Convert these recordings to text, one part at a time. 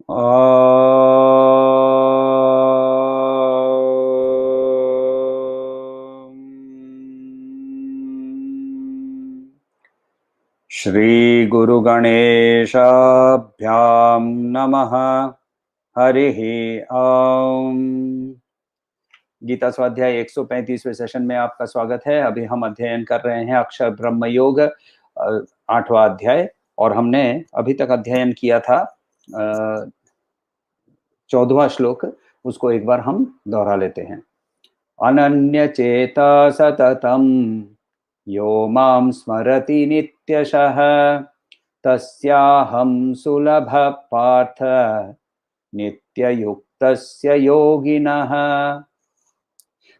श्री गुरु गणेशाभ्याम नमः। हरिः ओम। गीता स्वाध्याय 135वें सेशन में आपका स्वागत है। अभी हम अध्ययन कर रहे हैं अक्षर ब्रह्म योग 8वां अध्याय, और हमने अभी तक अध्ययन किया था 14वां श्लोक। उसको एक बार हम दोहरा लेते हैं। अनन्य चेता सततम यो मां स्मरति नित्यशः तस्याहं सुलभ पार्थ नित्ययुक्तस्य योगिनः।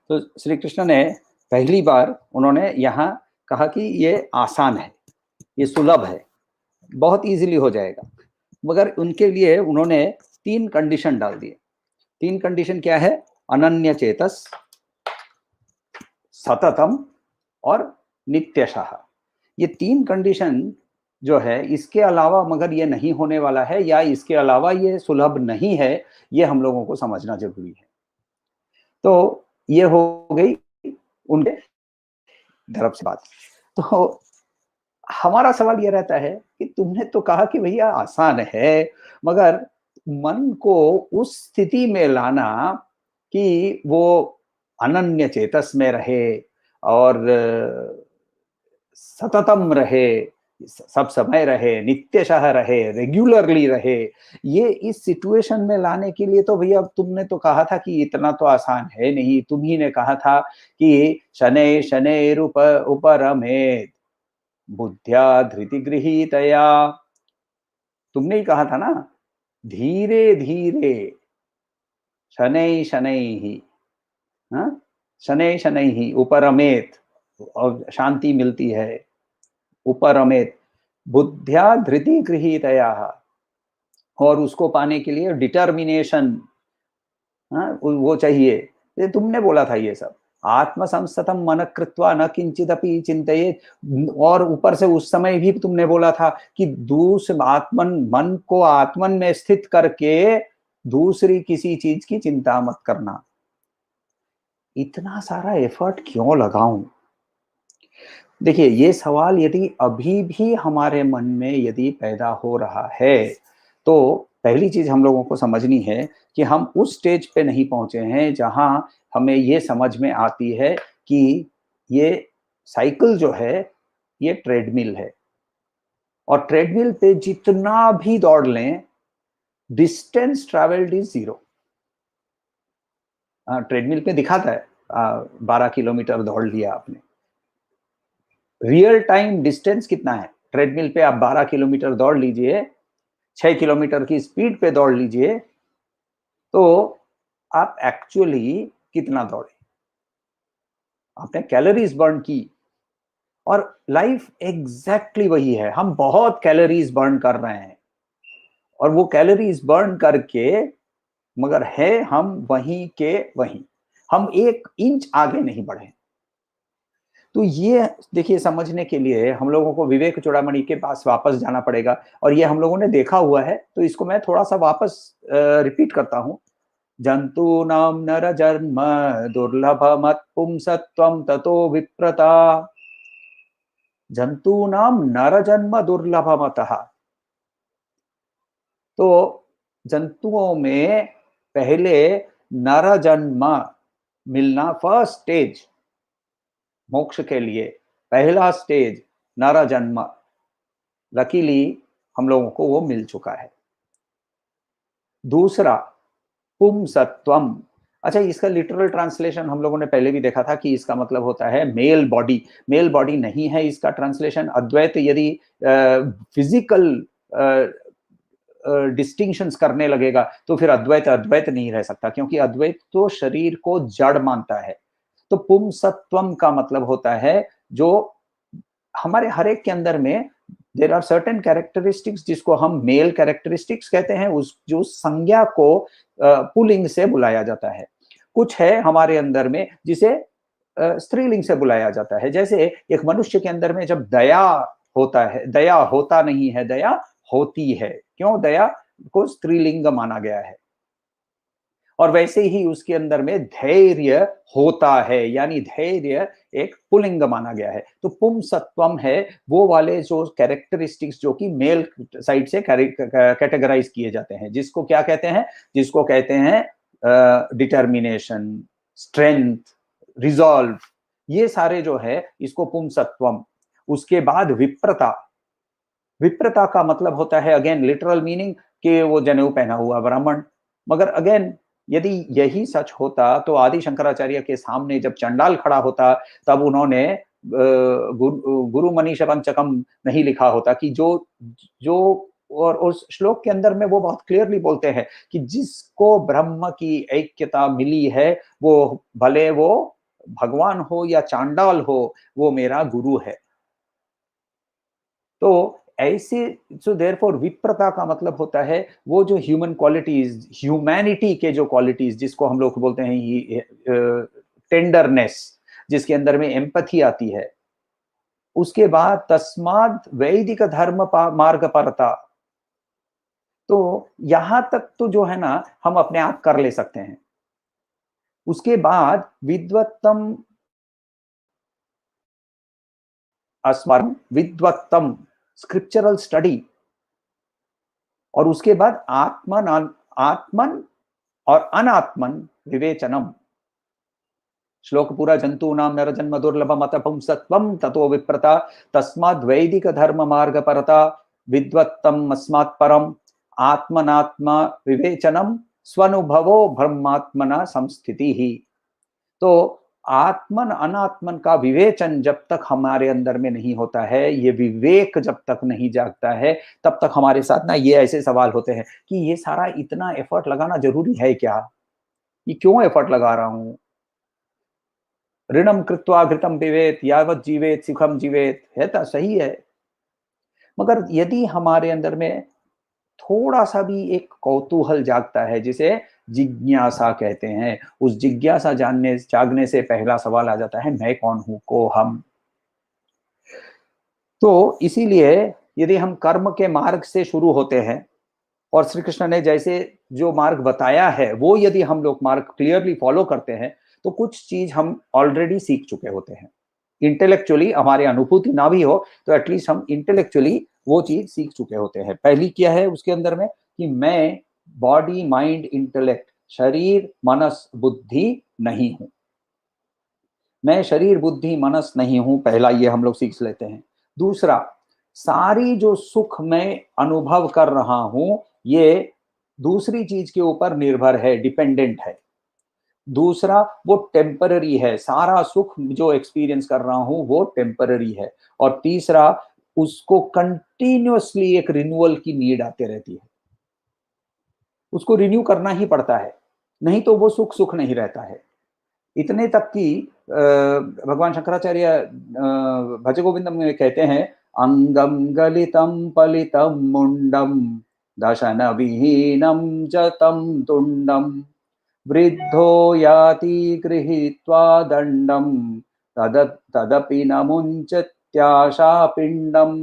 तो श्री कृष्ण ने पहली बार उन्होंने यहाँ कहा कि ये आसान है, ये सुलभ है, बहुत इजीली हो जाएगा, मगर उनके लिए उन्होंने 3 कंडीशन डाल दिए। 3 कंडीशन क्या है? अनन्य चेतस, सततम और नित्यशः। ये 3 कंडीशन जो है, इसके अलावा मगर ये नहीं होने वाला है, या इसके अलावा ये सुलभ नहीं है, ये हम लोगों को समझना जरूरी है। तो ये हो गई उनके तरफ से बात। तो हमारा सवाल ये रहता है कि तुमने तो कहा कि भैया आसान है, मगर मन को उस स्थिति में लाना कि वो अनन्य चेतस में रहे और सततम रहे, सब समय रहे, नित्यशः रहे, रेगुलरली रहे, ये इस सिचुएशन में लाने के लिए तो भैया तुमने तो कहा था कि इतना तो आसान है नहीं। तुम ही ने कहा था कि शनै शनैरुप उपरमेत् बुद्ध्या धृति गृहीतया। तुमने ही कहा था ना, धीरे धीरे शनै शनैः, हाँ, शनै शनैः उपरमेत्, और शांति मिलती है। उपरमेत् बुद्ध्या धृति गृहीतया, और उसको पाने के लिए डिटर्मिनेशन, वो चाहिए। ये तुमने बोला था ये सब। आत्म संस्तम मन कृत्वा न किंचिदपि चिंतयेत्, और ऊपर से उस समय भी तुमने बोला था कि आत्मन मन को आत्मन में स्थित करके दूसरी किसी चीज की चिंता मत करना। इतना सारा एफर्ट क्यों लगाऊं? देखिए, ये सवाल यदि अभी भी हमारे मन में यदि पैदा हो रहा है, तो पहली चीज हम लोगों को समझनी है कि हम उस स्टेज पे नहीं पहुंचे हैं जहां हमें ये समझ में आती है कि ये साइकिल जो है ये ट्रेडमिल है, और ट्रेडमिल पे जितना भी दौड़ लें, डिस्टेंस ट्रेवल्ड इज 0। ट्रेडमिल पे दिखाता है 12 किलोमीटर दौड़ लिया आपने, रियल टाइम डिस्टेंस कितना है? ट्रेडमिल पे आप 12 किलोमीटर दौड़ लीजिए, 6 किलोमीटर की स्पीड पे दौड़ लीजिए, तो आप एक्चुअली कितना दौड़े, आपने कैलोरीज बर्न की। और लाइफ एग्जैक्टली वही है, हम बहुत कैलोरीज बर्न कर रहे हैं, और वो कैलोरीज बर्न करके मगर है हम वहीं के वहीं, हम 1 इंच आगे नहीं बढ़े। तो ये देखिए, समझने के लिए हम लोगों को विवेक चूड़ामणि के पास वापस जाना पड़ेगा, और ये हम लोगों ने देखा हुआ है, तो इसको मैं थोड़ा सा वापस रिपीट करता हूं। जंतूनां नर जन्म दुर्लभमत् पुंसत्वं ततो विप्रता। जंतूनां नर जन्म दुर्लभमतः। तो जंतुओं में पहले नर जन्म मिलना, फर्स्ट स्टेज मोक्ष के लिए, पहला स्टेज नर जन्म, लकीली हम लोगों को वो मिल चुका है। दूसरा पुंसत्वम। अच्छा, इसका लिटरल ट्रांसलेशन हम लोगों ने पहले भी देखा था कि इसका मतलब होता है मेल बॉडी। मेल बॉडी नहीं है इसका ट्रांसलेशन। अद्वैत यदि फिजिकल डिस्टिंक्शंस करने लगेगा तो फिर अद्वैत अद्वैत नहीं रह सकता, क्योंकि अद्वैत तो शरीर को जड़ मानता है। तो पुंसत्वम का मतलब होता है जो हमारे हर एक के अंदर में देर आर सर्टेन कैरेक्टरिस्टिक्स, जिसको हम मेल कैरेक्टरिस्टिक्स कहते हैं, उस जो संज्ञा को पुल्लिंग से बुलाया जाता है। कुछ है हमारे अंदर में जिसे स्त्रीलिंग से बुलाया जाता है। जैसे एक मनुष्य के अंदर में जब दया होता है, दया होता नहीं है, दया होती है। क्यों दया? को स्त्रीलिंग माना गया है। और वैसे ही उसके अंदर में धैर्य होता है, यानी धैर्य एक पुल्लिंग माना गया है। तो पुंसत्वम है वो वाले जो कैरेक्टरिस्टिक्स जो कि मेल साइड से कैटेगराइज किए जाते हैं, जिसको क्या कहते हैं, जिसको कहते हैं डिटर्मिनेशन, स्ट्रेंथ, रिजॉल्व, ये सारे जो है इसको पुंसत्वम। उसके बाद विप्रता। विप्रता का मतलब होता है अगेन लिटरल मीनिंग कि वो जनेऊ पहना हुआ ब्राह्मण। मगर अगेन यदि यही सच होता तो आदि शंकराचार्य के सामने जब चंडाल खड़ा होता तब उन्होंने गुरु मनीष पंचकम नहीं लिखा होता कि जो जो और उस श्लोक के अंदर में वो बहुत क्लियरली बोलते हैं कि जिसको ब्रह्म की ऐक्यता मिली है वो भले वो भगवान हो या चांडाल हो, वो मेरा गुरु है। तो ऐसे सो देयरफॉर विप्रता का मतलब होता है वो जो ह्यूमन क्वालिटीज, ह्यूमैनिटी के जो क्वालिटीज जिसको हम लोग बोलते हैं टेंडरनेस, जिसके अंदर में एम्पैथी आती है। उसके बाद तस्माद वैदिक धर्म मार्ग परता। तो यहां तक तो जो है ना हम अपने आप कर ले सकते हैं। उसके बाद विद्वत्तम अस्मरम विद्वत्तम स्क्रिप्चरल स्टडी। और उसके बाद आत्मन और अनात्मन विवेचनम। श्लोक पूरा जंतु नाम नर जन्म दुर्लभम अत पुंसत्वम ततो विप्रता तस्माद् वैदिक धर्म मार्ग परता विद्वत्तम अस्मात् परम आत्मनात्मा विवेचनम स्वनुभवो ब्रह्मात्मना संस्थिति ही। तो आत्मन अनात्मन का विवेचन जब तक हमारे अंदर में नहीं होता है, ये विवेक जब तक नहीं जागता है, तब तक हमारे साथ ना ये ऐसे सवाल होते हैं कि ये सारा इतना एफर्ट लगाना जरूरी है क्या, ये क्यों एफर्ट लगा रहा हूं। ऋणम कृत्वा घृतम पिबेत यावत जीवेत सुखम जीवेत, है तो सही है। मगर यदि हमारे अंदर में थोड़ा सा भी एक कौतूहल जागता है, जिसे जिज्ञासा कहते हैं, उस जिज्ञासा जागने से पहला सवाल आ जाता है मैं कौन हूं, को हम। तो इसीलिए यदि हम कर्म के मार्ग से शुरू होते हैं और श्री कृष्ण ने जैसे जो मार्ग बताया है वो यदि हम लोग मार्ग क्लियरली फॉलो करते हैं तो कुछ चीज हम ऑलरेडी सीख चुके होते हैं। इंटेलेक्चुअली हमारी अनुभूति ना भी हो तो एटलीस्ट हम इंटेलेक्चुअली वो चीज सीख चुके होते हैं। पहली क्या है उसके अंदर में कि मैं बॉडी माइंड इंटेलेक्ट, शरीर मनस बुद्धि नहीं हूं। मैं शरीर बुद्धि मनस नहीं हूं, पहला ये हम लोग सीख लेते हैं। दूसरा, सारी जो सुख मैं अनुभव कर रहा हूं ये दूसरी चीज के ऊपर निर्भर है, डिपेंडेंट है। दूसरा, वो टेम्पररी है, सारा सुख जो एक्सपीरियंस कर रहा हूं वो टेम्पररी है। और तीसरा, उसको कंटिन्यूअसली एक रिन्यूअल की नीड आती रहती है, उसको रिन्यू करना ही पड़ता है, नहीं तो वो सुख सुख नहीं रहता है। इतने तक कि भगवान शंकराचार्य भज गोविंदम में कहते हैं अंगम गलितम पलितम मुंडम दशन विहीनम जतम तुंडम वृद्धो याति गृहीत्वा दंडम तदपि न मुंचत्याशा पिंडम।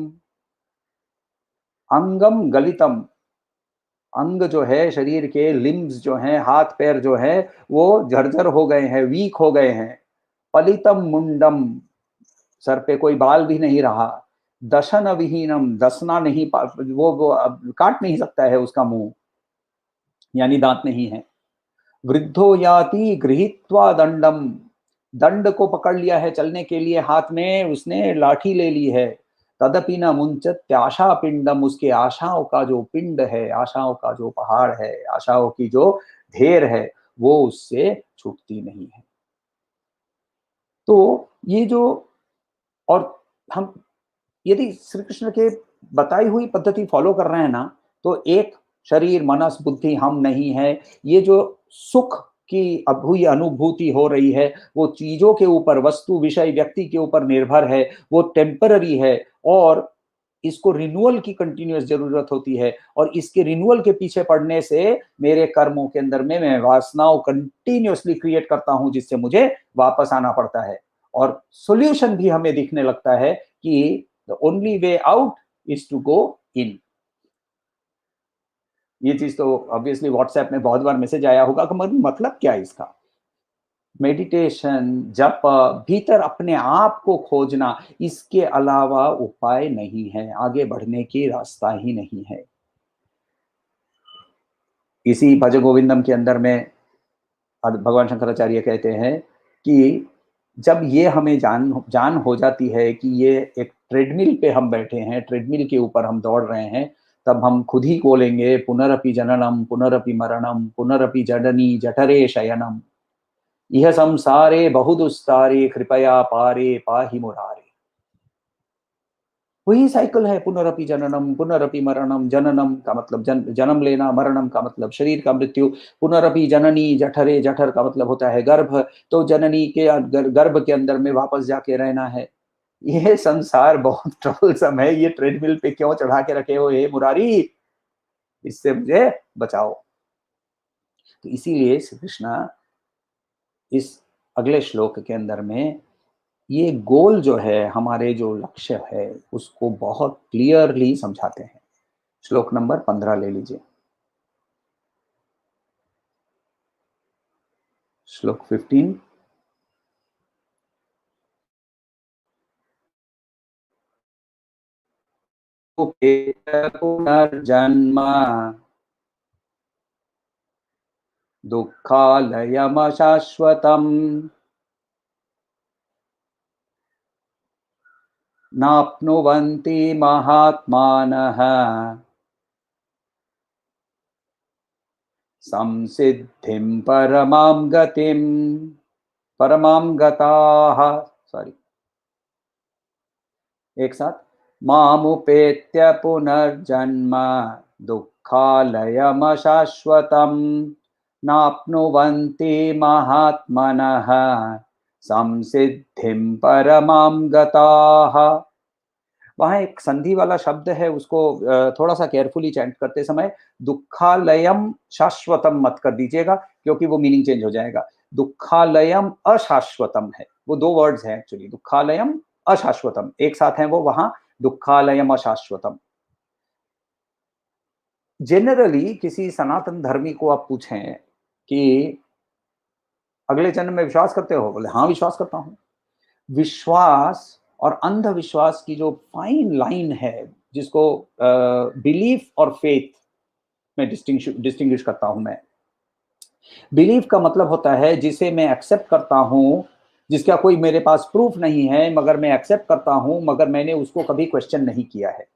अंगम गलितम, अंग जो है शरीर के लिम्स जो हैं, हाथ पैर जो है वो झरझर हो गए हैं, वीक हो गए हैं। पलितम मुंडम, सर पे कोई बाल भी नहीं रहा। दशन विहीनम, दसना नहीं, वो अब काट नहीं सकता है उसका मुंह, यानी दांत नहीं है। वृद्धो याति गृहीत्वा दंडम, दंड को पकड़ लिया है चलने के लिए, हाथ में उसने लाठी ले ली है। तदपि न मुंचत आशा पिंडम, उसके आशाओं का जो पिंड है, आशाओं का जो पहाड़ है, आशाओं की जो ढेर है वो उससे छूटती नहीं है। तो ये जो, और हम यदि श्री कृष्ण के बताई हुई पद्धति फॉलो कर रहे हैं ना, तो एक शरीर मनस बुद्धि हम नहीं है, ये जो सुख की हुई अनुभूति हो रही है वो चीजों के ऊपर, वस्तु विषय व्यक्ति के ऊपर निर्भर है, वो टेम्पररी है। और इसको रिन्यूअल की कंटिन्यूअस जरूरत होती है, और इसके रिन्यूअल के पीछे पड़ने से मेरे कर्मों के अंदर में मैं वासनाओं कंटिन्यूअसली क्रिएट करता हूं, जिससे मुझे वापस आना पड़ता है। और सॉल्यूशन भी हमें दिखने लगता है कि the only way out is to go in। ये चीज तो ऑब्वियसली व्हाट्सएप में बहुत बार मैसेज आया होगा कि मतलब क्या है इसका। मेडिटेशन, जप, भीतर अपने आप को खोजना, इसके अलावा उपाय नहीं है, आगे बढ़ने की रास्ता ही नहीं है। इसी भज गोविंदम के अंदर में भगवान शंकराचार्य कहते हैं कि जब ये हमें जान हो जाती है कि ये एक ट्रेडमिल पे हम बैठे हैं, ट्रेडमिल के ऊपर हम दौड़ रहे हैं, तब हम खुद ही बोलेंगे पुनरपि जननम पुनरपि मरणम पुनरपि जडनी जठरे शयनम, यह संसारे बहुदुस्तारे कृपया पारे पाहि मुरारे। वही साइकिल है, पुनरपि जननम पुनरपि मरणम, जननम का मतलब जन्म लेना, मरणम का मतलब शरीर का मृत्यु, पुनरपि जननी जठरे, जठर का मतलब होता है गर्भ, तो जननी के गर्भ के अंदर में वापस जाके रहना है। ये संसार बहुत ट्रबलसम है, ये ट्रेडमिल पे क्यों चढ़ा के रखे हो हे मुरारी, इससे मुझे बचाओ। तो इसीलिए श्री कृष्णा इस अगले श्लोक के अंदर में ये गोल जो है, हमारे जो लक्ष्य है, उसको बहुत क्लियरली समझाते हैं। श्लोक नंबर 15 ले लीजिए। श्लोक 15। पुनर्जन्म दुःखालयमशाश्वतम् नाप्नुवन्ति महात्मानः संसिद्धिं परमां गतिं, परमां गताः, सॉरी एक साथ, मामुपेत्य पुनर्जन्म दुःखालयमशाश्वतम् नाप्नुवन्ति महात्मनः संसिद्धिं परमां गताः। वहां एक संधि वाला शब्द है, उसको थोड़ा सा केयरफुली चैंट करते समय दुःखालयम शाश्वतम मत कर दीजिएगा, क्योंकि वो मीनिंग चेंज हो जाएगा। दुःखालयम अशाश्वतम है, वो दो वर्ड्स हैं एक्चुअली, दुःखालयम अशाश्वतम एक साथ हैं वो वहां, दुःखालयम अशाश्वतम। जनरली किसी सनातन धर्मी को आप पूछें कि अगले जन्म में विश्वास करते हो, बोले हाँ विश्वास करता हूं। विश्वास और अंधविश्वास की जो फाइन लाइन है, जिसको बिलीफ और फेथ में डिस्टिंग्विश करता हूं मैं। बिलीफ का मतलब होता है जिसे मैं एक्सेप्ट करता हूं, जिसका कोई मेरे पास प्रूफ नहीं है, मगर मैं एक्सेप्ट करता हूं, मगर मैंने उसको कभी क्वेश्चन नहीं किया है।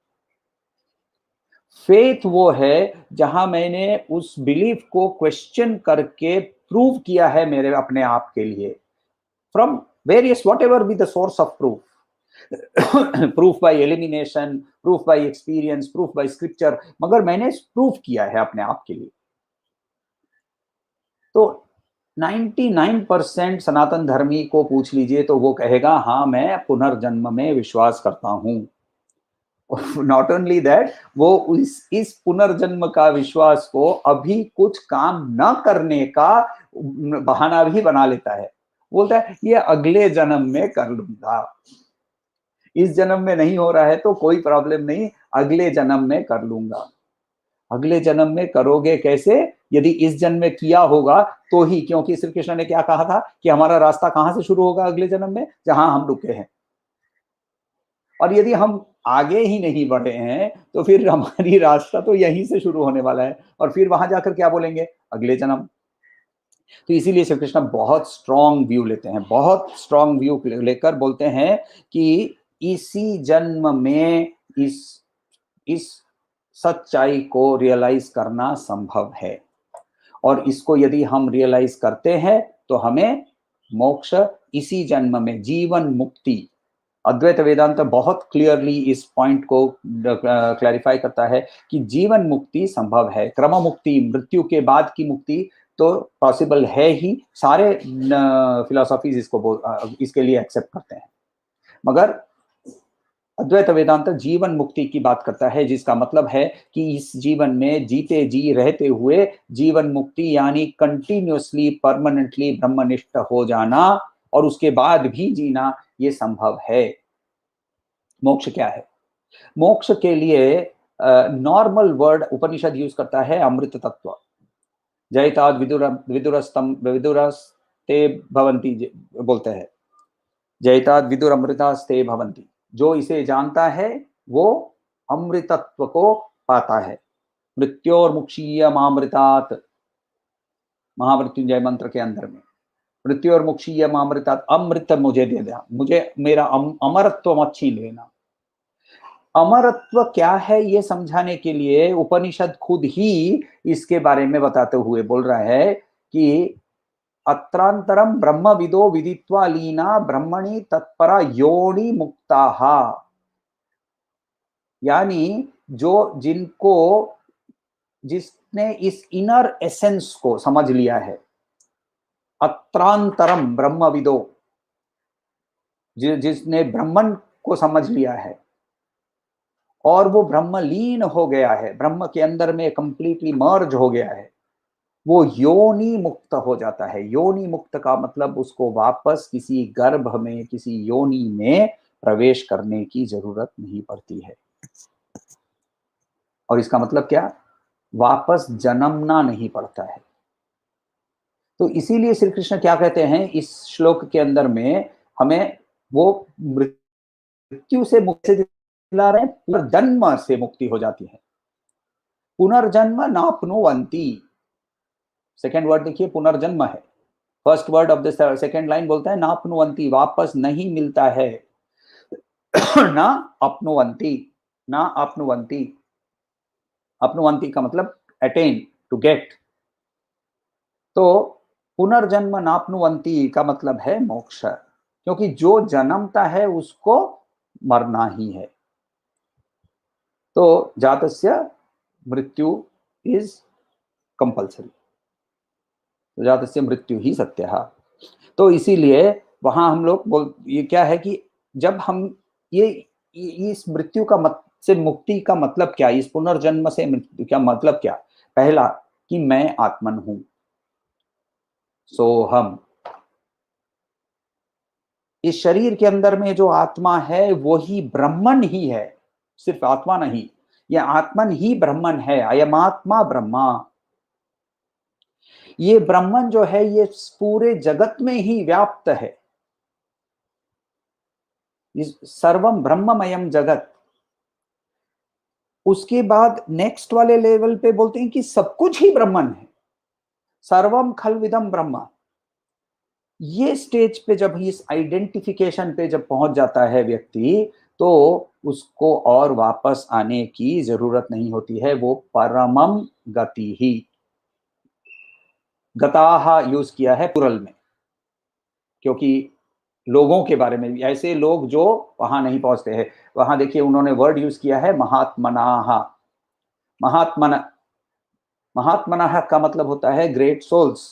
फेथ वो है जहां मैंने उस बिलीफ को क्वेश्चन करके प्रूव किया है मेरे अपने आप के लिए, from various whatever be the source of proof, proof by elimination, proof by experience, proof by scripture, मगर मैंने प्रूफ किया है अपने आप के लिए। तो 99% सनातन धर्मी को पूछ लीजिए तो वो कहेगा हाँ मैं पुनर्जन्म में विश्वास करता हूं। नॉट ओनली दैट, वो इस पुनर्जन्म का विश्वास को अभी कुछ काम न करने का बहाना भी बना लेता है। बोलता है ये अगले जन्म में कर लूंगा, इस जन्म में नहीं हो रहा है तो कोई प्रॉब्लम नहीं, अगले जन्म में कर लूंगा। अगले जन्म में करोगे कैसे? यदि इस जन्म में किया होगा तो ही, क्योंकि श्री कृष्ण ने क्या कहा था कि हमारा रास्ता कहां से शुरू होगा अगले जन्म में, जहां हम रुके हैं। और यदि हम आगे ही नहीं बढ़े हैं तो फिर हमारी रास्ता तो यहीं से शुरू होने वाला है, और फिर वहां जाकर क्या बोलेंगे? अगले जन्म। तो इसीलिए श्री कृष्ण बहुत स्ट्रॉन्ग व्यू लेते हैं, बहुत स्ट्रॉन्ग व्यू लेकर बोलते हैं कि इसी जन्म में इस सच्चाई को रियलाइज करना संभव है, और इसको यदि हम रियलाइज करते हैं तो हमें मोक्ष इसी जन्म में, जीवन मुक्ति। अद्वैत वेदांत बहुत क्लियरली इस पॉइंट को क्लैरिफाई करता है कि जीवन मुक्ति संभव है, क्रम मुक्ति, मृत्यु के बाद की मुक्ति तो पॉसिबल है ही। सारे फिलोसॉफीज इसके लिए एक्सेप्ट करते हैं, मगर अद्वैत वेदांत जीवन मुक्ति की बात करता है, जिसका मतलब है कि इस जीवन में जीते जी रहते हुए जीवन मुक्ति यानी कंटिन्यूअसली परमानेंटली ब्रह्मनिष्ठ हो जाना, और उसके बाद भी जीना, ये संभव है। मोक्ष क्या है? मोक्ष के लिए नॉर्मल वर्ड उपनिषद यूज करता है अमृत तत्व। जयताद विदुरस्ते भवन्ति बोलते हैं, जयताद विदुर अमृतास्ते भवन्ति। जो इसे जानता है वो अमृतत्व को पाता है। मृत्योर्मुक्षीयमामृतात्, महामृत्युंजय मंत्र के अंदर में, मृत्योर्मुक्षीयमामृतात्, अमृत मुझे दे देना, मुझे मेरा अमरत्व मत छीन लेना। अमरत्व क्या है ये समझाने के लिए उपनिषद खुद ही इसके बारे में बताते हुए बोल रहा है कि अत्रांतरम ब्रह्मविदो विदित्वा लीना ब्रह्मणि तत्परा योनि मुक्ताः, यानी जिसने इस इनर एसेंस को समझ लिया है, अत्रांतरम ब्रह्मविदो, जिसने ब्रह्मन को समझ लिया है और वो ब्रह्मलीन हो गया है, ब्रह्म के अंदर में कंप्लीटली मर्ज हो गया है, वो योनि मुक्त हो जाता है। योनि मुक्त का मतलब उसको वापस किसी गर्भ में, किसी योनि में प्रवेश करने की जरूरत नहीं पड़ती है। और इसका मतलब क्या? वापस जन्मना नहीं पड़ता है। तो इसीलिए श्री कृष्ण क्या कहते हैं इस श्लोक के अंदर में, हमें वो मृत्यु से मुक्ति दिला रहे हैं, पुनर्जन्म से मुक्ति हो जाती है। पुनर्जन्म नाप्नुवन्ति, सेकेंड वर्ड देखिए, पुनर्जन्म है। First word of the second line बोलता है नाप्नुवन्ति, वापस नहीं मिलता है। ना अपनुवन्ति, ना अपनुवन्ति, अपनुवन्ति का मतलब अटेन, टू गेट। तो पुनर्जन्म नाप्नुवन्ति का मतलब है मोक्ष, क्योंकि जो जन्मता है उसको मरना ही है। तो जातस्य मृत्यु इज कंपल्सरी, जातस्य मृत्यु ही सत्यः। तो इसीलिए वहां हम लोग ये क्या है कि जब हम ये इस मृत्यु का से मुक्ति का मतलब क्या, इस पुनर्जन्म से मृत्यु का मतलब क्या? पहला कि मैं आत्मन हूं, सोहम। इस शरीर के अंदर में जो आत्मा है वो ही ब्रह्मन ही है, सिर्फ आत्मा नहीं, यह आत्मन ही ब्रह्मन है। अयम आत्मा ब्रह्मा, ये ब्रह्मन जो है ये पूरे जगत में ही व्याप्त है। सर्वम ब्रह्ममयम जगत। उसके बाद नेक्स्ट वाले लेवल पे बोलते हैं कि सब कुछ ही ब्रह्मन है, सर्वम खलविदम ब्रह्म। ये स्टेज पे जब इस आइडेंटिफिकेशन पे जब पहुंच जाता है व्यक्ति, तो उसको और वापस आने की जरूरत नहीं होती है। वो परमम गति ही, गताहा यूज किया है प्लुरल में, क्योंकि लोगों के बारे में, ऐसे लोग जो वहां नहीं पहुंचते हैं। वहां देखिए उन्होंने वर्ड यूज किया है महात्मनाः। महात्मन, महात्मनाः का मतलब होता है ग्रेट सोल्स,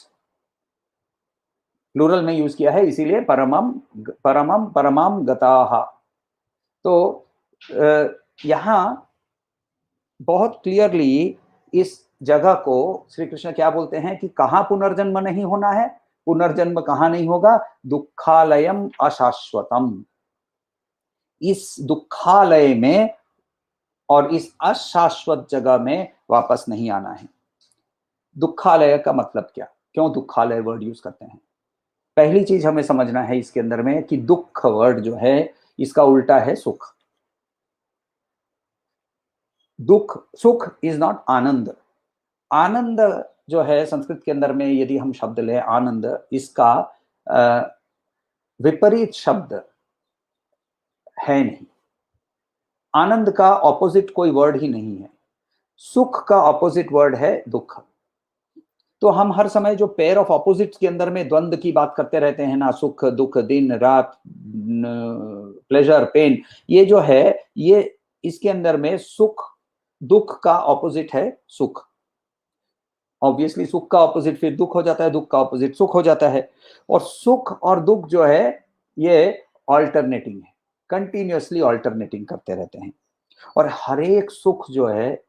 प्लूरल में यूज किया है, इसीलिए परमम परमम परमाम गताः। तो यहां बहुत क्लियरली इस जगह को श्री कृष्ण क्या बोलते हैं कि कहां पुनर्जन्म नहीं होना है। पुनर्जन्म कहां नहीं होगा? दुखालयम अशाश्वतम, इस दुखालय में और इस अशाश्वत जगह में वापस नहीं आना है। दुखालय का मतलब क्या, क्यों दुखालय वर्ड यूज करते हैं? पहली चीज हमें समझना है इसके अंदर में कि दुख वर्ड जो है इसका उल्टा है सुख। दुख, सुख इज नॉट आनंद। आनंद जो है संस्कृत के अंदर में यदि हम शब्द लें आनंद, इसका विपरीत शब्द है नहीं। आनंद का ऑपोजिट कोई वर्ड ही नहीं है। सुख का ऑपोजिट वर्ड है दुख। तो हम हर समय जो पेयर ऑफ ऑपोजिट्स के अंदर में द्वंद्व की बात करते रहते हैं ना, सुख दुख, दिन रात, प्लेजर पेन, ये जो है ये इसके अंदर में सुख दुख का ऑपोजिट है सुख। ऑब्वियसली सुख का ऑपोजिट फिर दुख हो जाता है, दुख का ऑपोजिट सुख हो जाता है। और सुख और दुख जो है ये ऑल्टरनेटिंग है, कंटिन्यूअसली ऑल्टरनेटिंग करते रहते हैं। और हर एक सुख जो है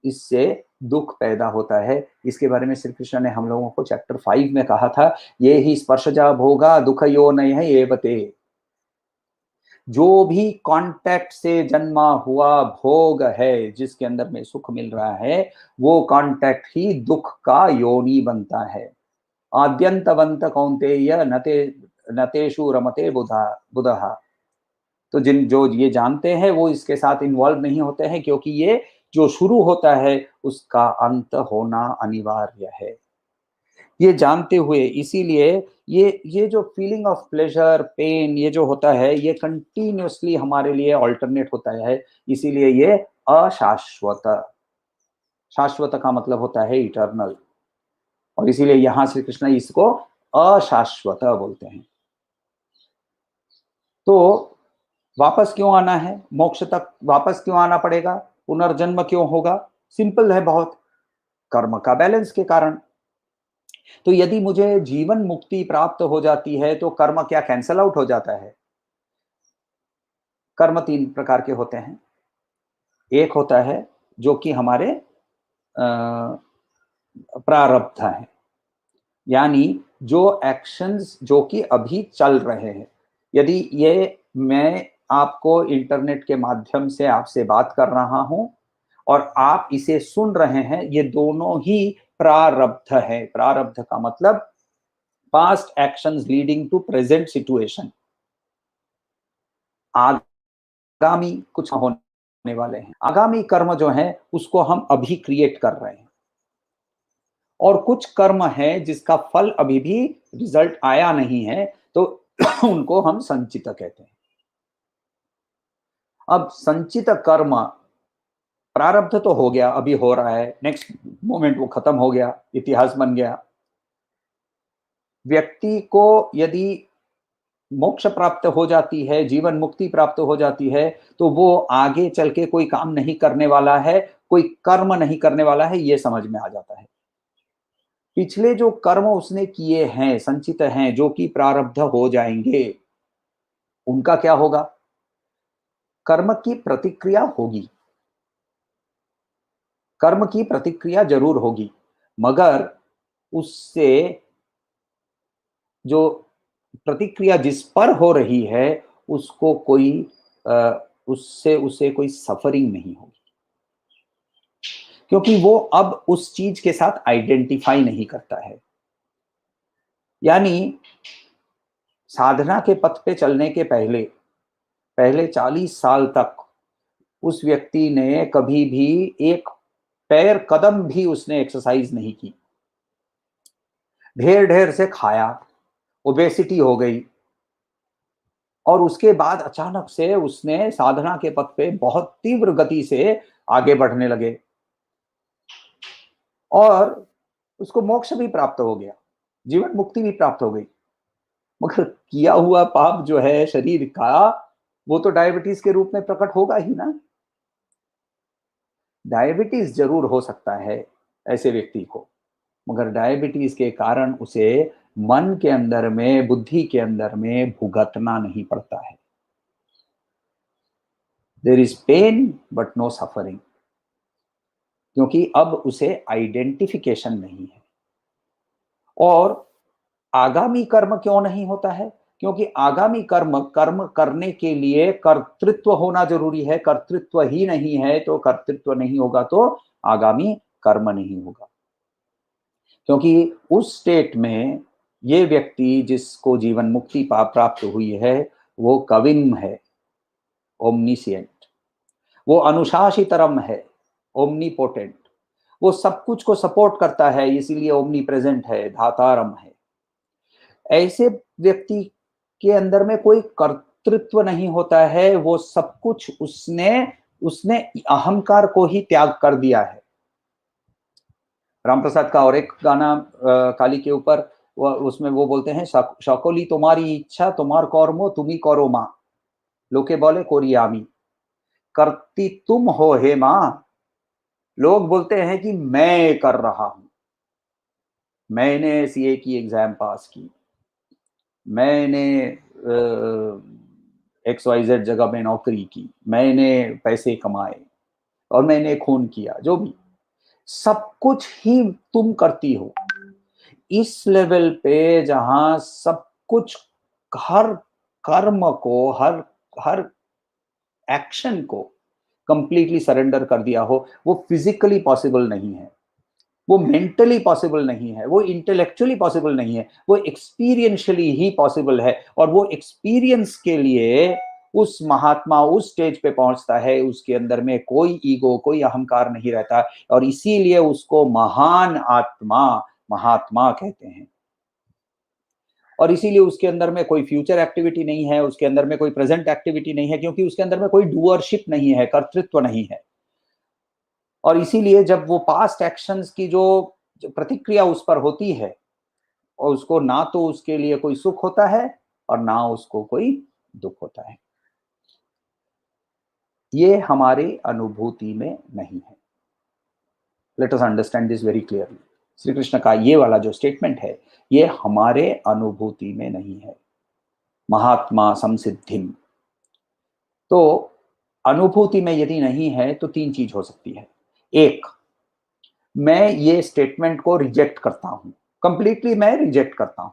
इससे दुख पैदा होता है। इसके बारे में श्री कृष्ण ने हम लोगों को चैप्टर 5 में कहा था, ये ही स्पर्शजा भोगा दुख यो नय एवते। जो भी कांटेक्ट से जन्मा हुआ भोग है, जिसके अंदर में सुख मिल रहा है, वो कांटेक्ट ही दुख का योनि बनता है। आद्यंतवंत कौन्तेय नतेषु रमते बुधः। तो जो ये जानते हैं वो इसके साथ इन्वॉल्व नहीं होते हैं, क्योंकि ये जो शुरू होता है उसका अंत होना अनिवार्य है। ये जानते हुए इसीलिए ये जो फीलिंग ऑफ प्लेजर पेन ये जो होता है ये कंटिन्यूअसली हमारे लिए अल्टरनेट होता है, इसीलिए ये अशाश्वत, शाश्वत का मतलब होता है इटर्नल, और इसीलिए यहां श्री कृष्ण इसको अशाश्वत बोलते हैं। तो वापस क्यों आना है, मोक्ष तक वापस क्यों आना पड़ेगा, पुनर्जन्म क्यों होगा? सिंपल है बहुत, कर्म का बैलेंस के कारण। तो यदि मुझे जीवन मुक्ति प्राप्त हो जाती है तो कर्म क्या कैंसल आउट हो जाता है? कर्म तीन प्रकार के होते हैं। एक होता है जो कि हमारे प्रारब्ध है, यानी जो एक्शंस जो कि अभी चल रहे हैं। यदि ये मैं आपको इंटरनेट के माध्यम से आपसे बात कर रहा हूं और आप इसे सुन रहे हैं, ये दोनों ही प्रारब्ध है। प्रारब्ध का मतलब past actions leading to present situation. आगामी कुछ होने वाले हैं, आगामी कर्म जो है उसको हम अभी क्रिएट कर रहे हैं, और कुछ कर्म है जिसका फल अभी भी रिजल्ट आया नहीं है, तो उनको हम संचित कहते हैं। अब संचित कर्म प्रारब्ध तो हो गया, अभी हो रहा है, नेक्स्ट मोमेंट वो खत्म हो गया, इतिहास बन गया। व्यक्ति को यदि मोक्ष प्राप्त हो जाती है, जीवन मुक्ति प्राप्त हो जाती है, तो वो आगे चल के कोई काम नहीं करने वाला है, कोई कर्म नहीं करने वाला है, ये समझ में आ जाता है। पिछले जो कर्म उसने किए हैं, संचित हैं, जो कि प्रारब्ध हो जाएंगे, उनका क्या होगा? कर्म की प्रतिक्रिया होगी, कर्म की प्रतिक्रिया जरूर होगी, मगर उससे जो प्रतिक्रिया जिस पर हो रही है उसको कोई उससे उसे कोई सफरिंग नहीं होगी, क्योंकि वो अब उस चीज के साथ आइडेंटिफाई नहीं करता है। यानी साधना के पथ पे चलने के पहले पहले 40 साल तक उस व्यक्ति ने कभी भी एक पैर कदम भी उसने एक्सरसाइज नहीं की, ढेर ढेर से खाया, ओबेसिटी हो गई, और उसके बाद अचानक से उसने साधना के पथ पे बहुत तीव्र गति से आगे बढ़ने लगे और उसको मोक्ष भी प्राप्त हो गया, जीवन मुक्ति भी प्राप्त हो गई। मगर किया हुआ पाप जो है शरीर का, वो तो डायबिटीज के रूप में प्रकट होगा ही ना। डायबिटीज जरूर हो सकता है ऐसे व्यक्ति को, मगर डायबिटीज के कारण उसे मन के अंदर में, बुद्धि के अंदर में भुगतना नहीं पड़ता है। There is pain but no suffering, क्योंकि अब उसे आइडेंटिफिकेशन नहीं है। और आगामी कर्म क्यों नहीं होता है? क्योंकि आगामी कर्म कर्म करने के लिए कर्तृत्व होना जरूरी है। कर्तृत्व ही नहीं है तो कर्तृत्व नहीं होगा तो आगामी कर्म नहीं होगा। क्योंकि उस स्टेट में ये व्यक्ति जिसको जीवन मुक्ति प्राप्त हुई है वो कविम है, ओमनीसिएंट, वो अनुशासितरम है, ओमनीपोटेंट, वो सब कुछ को सपोर्ट करता है, इसीलिए ओमनी प्रेजेंट है, धातारम है। ऐसे व्यक्ति के अंदर में कोई कर्तृत्व नहीं होता है, वो सब कुछ उसने उसने अहंकार को ही त्याग कर दिया है। राम प्रसाद का और एक गाना काली के ऊपर, उसमें वो बोलते हैं, शकली तुम्हारी इच्छा तुम्हार कर्मो तुम्ही करो माँ, लोके बोले कोरियामी, करती तुम हो हे माँ। लोग बोलते हैं कि मैं कर रहा हूं, मैंने सीए की एग्जाम पास की, मैंने XYZ जगह में नौकरी की, मैंने पैसे कमाए और मैंने खून किया, जो भी सब कुछ ही तुम करती हो। इस लेवल पे जहां सब कुछ, हर कर्म को, हर हर एक्शन को कंप्लीटली सरेंडर कर दिया हो, वो फिजिकली पॉसिबल नहीं है, वो मेंटली पॉसिबल नहीं है, वो इंटेलेक्चुअली पॉसिबल नहीं है, वो एक्सपीरियंशियली ही पॉसिबल है। और वो एक्सपीरियंस के लिए उस महात्मा उस स्टेज पे पहुंचता है, उसके अंदर में कोई ईगो, कोई अहंकार नहीं रहता, और इसीलिए उसको महान आत्मा, महात्मा कहते हैं। और इसीलिए उसके अंदर में कोई फ्यूचर एक्टिविटी नहीं है, उसके अंदर में कोई प्रेजेंट एक्टिविटी नहीं है, क्योंकि उसके अंदर में कोई डूअरशिप नहीं है, कर्तृत्व नहीं है। और इसीलिए जब वो पास्ट एक्शंस की जो प्रतिक्रिया उस पर होती है, और उसको ना तो उसके लिए कोई सुख होता है और ना उसको कोई दुख होता है, ये हमारी अनुभूति में नहीं है। Let us understand this very clearly. Shri Krishna का ये वाला जो स्टेटमेंट है, ये हमारे अनुभूति में नहीं है। महात्मा संसिद्धिम, तो अनुभूति में यदि नहीं है तो तीन चीज हो सकती है। एक, मैं ये स्टेटमेंट को रिजेक्ट करता हूं, कंप्लीटली मैं रिजेक्ट करता हूं।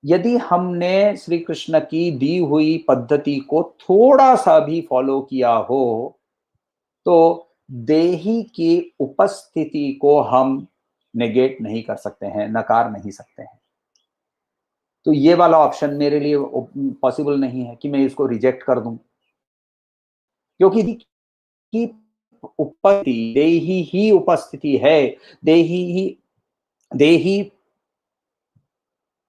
यदि हमने श्री कृष्ण की दी हुई पद्धति को थोड़ा सा भी फॉलो किया हो, तो देही की उपस्थिति को हम नेगेट नहीं कर सकते हैं, नकार नहीं सकते हैं। तो ये वाला ऑप्शन मेरे लिए पॉसिबल नहीं है कि मैं इसको रिजेक्ट कर दूं, क्योंकि की उपस्थिति देही ही उपस्थिति है, देही ही देही,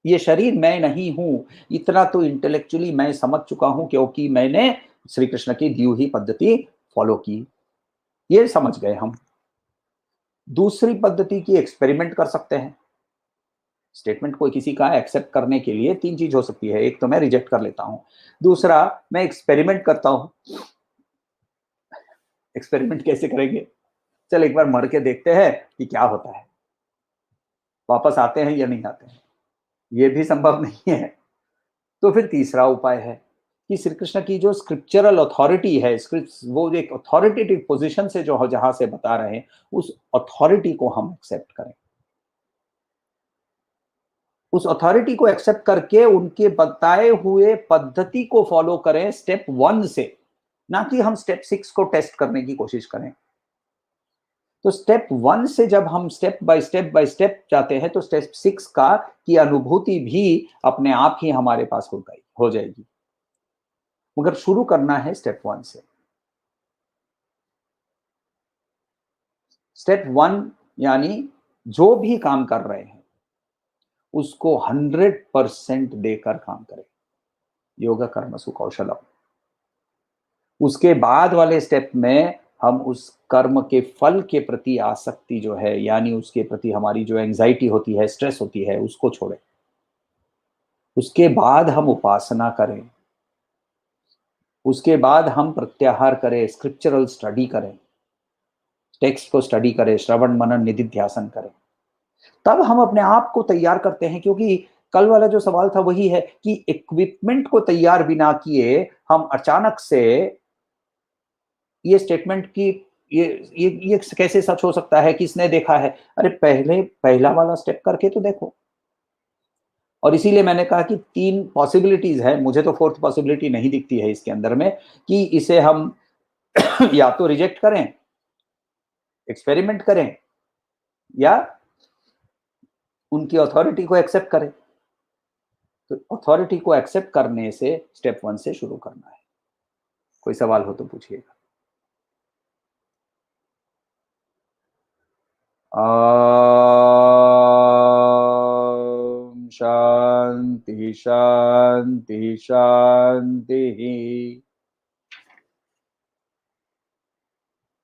ये शरीर मैं नहीं हूं, इतना तो इंटेलेक्चुअली मैं समझ चुका हूं, क्योंकि मैंने श्री कृष्ण की दी हुई पद्धति फॉलो की, ये समझ गए हम। दूसरी पद्धति की एक्सपेरिमेंट कर सकते हैं। स्टेटमेंट कोई किसी का एक्सेप्ट करने के लिए तीन चीज हो सकती है। एक तो मैं रिजेक्ट कर लेता हूं, दूसरा मैं एक्सपेरिमेंट करता हूं। एक्सपेरिमेंट कैसे करेंगे? चल एक बार मर के देखते हैं कि क्या होता है, वापस आते हैं या नहीं आते हैं, ये भी संभव नहीं है। तो फिर तीसरा उपाय है कि श्री कृष्ण की जो स्क्रिप्चरल अथॉरिटी है, स्क्रिप्ट, वो एक अथॉरिटेटिव पोजीशन से जो जहां से बता रहे हैं, उस अथॉरिटी को हम एक्सेप्ट करें। उस अथॉरिटी को एक्सेप्ट करके उनके बताए हुए पद्धति को फॉलो करें स्टेप 1 से, ना कि हम स्टेप 6 को टेस्ट करने की कोशिश करें। तो स्टेप 1 से जब हम स्टेप बाय स्टेप जाते हैं, तो स्टेप 6 का की अनुभूति भी अपने आप ही हमारे पास हो जाएगी। मगर शुरू करना है स्टेप 1 से। स्टेप 1 यानी जो भी काम कर रहे हैं उसको 100% देकर काम करें। योगा कर्मसु कौशलम। उसके बाद वाले स्टेप में हम उस कर्म के फल के प्रति आसक्ति जो है, यानी उसके प्रति हमारी जो एंजाइटी होती है, स्ट्रेस होती है, उसको छोड़ें। उसके बाद हम उपासना करें, उसके बाद हम प्रत्याहार करें, स्क्रिप्चरल स्टडी करें, टेक्स्ट को स्टडी करें, श्रवण मनन निधिध्यासन करें। तब हम अपने आप को तैयार करते हैं, क्योंकि कल वाला जो सवाल था वही है कि इक्विपमेंट को तैयार बिना किए हम अचानक से ये स्टेटमेंट की ये कैसे सच हो सकता है, किसने देखा है? अरे पहले पहला वाला स्टेप करके तो देखो। और इसीलिए मैंने कहा कि तीन पॉसिबिलिटीज है, मुझे तो फोर्थ पॉसिबिलिटी नहीं दिखती है इसके अंदर में, कि इसे हम या तो रिजेक्ट करें, एक्सपेरिमेंट करें, या उनकी अथॉरिटी को एक्सेप्ट करें। तो अथॉरिटी को एक्सेप्ट करने से स्टेप 1 से शुरू करना है। कोई सवाल हो तो पूछिएगा। शांति शांति शांति।